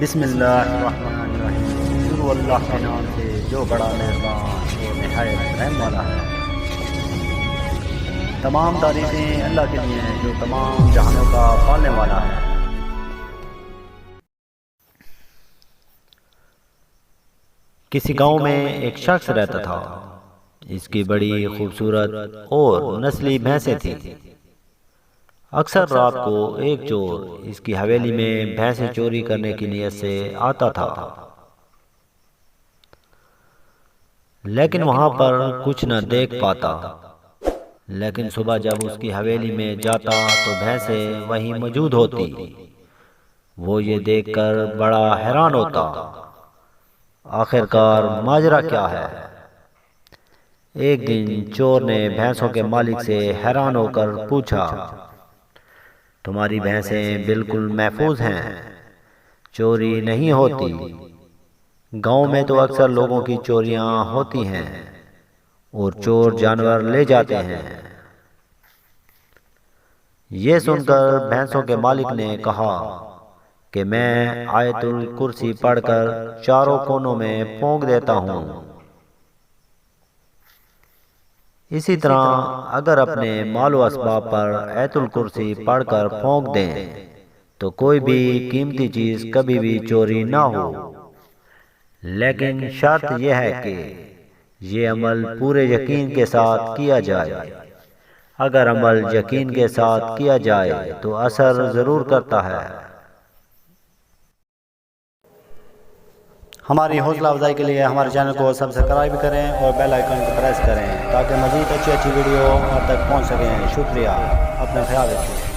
بسم اللہ الرحمن الرحیم، شروع اللہ کے نام سے جو بڑا مہربان اور نہایت رحم والا ہے۔ تمام تعریفیں اللہ کے لیے ہیں جو تمام جہانوں کا پالنے والا ہے۔ کسی گاؤں میں ایک شخص رہتا تھا۔ اس کی بڑی خوبصورت اور نسلی بھینسیں تھیں۔ اکثر رات کو ایک چور اس کی حویلی میں بھینسیں چوری کرنے کی نیت سے آتا تھا، لیکن وہاں پر کچھ نہ دیکھ پاتا۔ لیکن صبح جب اس کی حویلی میں جاتا تو بھینسیں وہیں موجود ہوتی۔ وہ یہ دیکھ کر بڑا حیران ہوتا، آخرکار ماجرا کیا ہے؟ ایک دن چور نے بھینسوں کے مالک سے حیران ہو کر پوچھا، تمہاری بھینسیں بالکل محفوظ ہیں، چوری نہیں ہوتی؟ گاؤں میں تو اکثر لوگوں کی چوریاں ہوتی ہیں اور چور جانور لے جاتے ہیں۔ یہ سن کر بھینسوں کے مالک نے کہا کہ میں آیت الکرسی پڑھ کر چاروں کونوں میں پھونک دیتا ہوں۔ اسی طرح اگر اپنے مال و اسباب پر آیت الکرسی پڑھ کر پھونک دیں تو کوئی بھی قیمتی چیز کبھی بھی چوری نہ ہو۔ لیکن شرط یہ ہے کہ یہ عمل پورے یقین کے ساتھ کیا جائے۔ اگر عمل یقین کے ساتھ کیا جائے تو اثر ضرور کرتا ہے۔ ہماری حوصلہ افزائی کے لیے ہمارے چینل کو سبسکرائب کریں اور بیل آئیکن کو پریس کریں تاکہ مزید اچھی ویڈیو آپ تک پہنچ سکیں۔ شکریہ، اپنا خیال رکھیں۔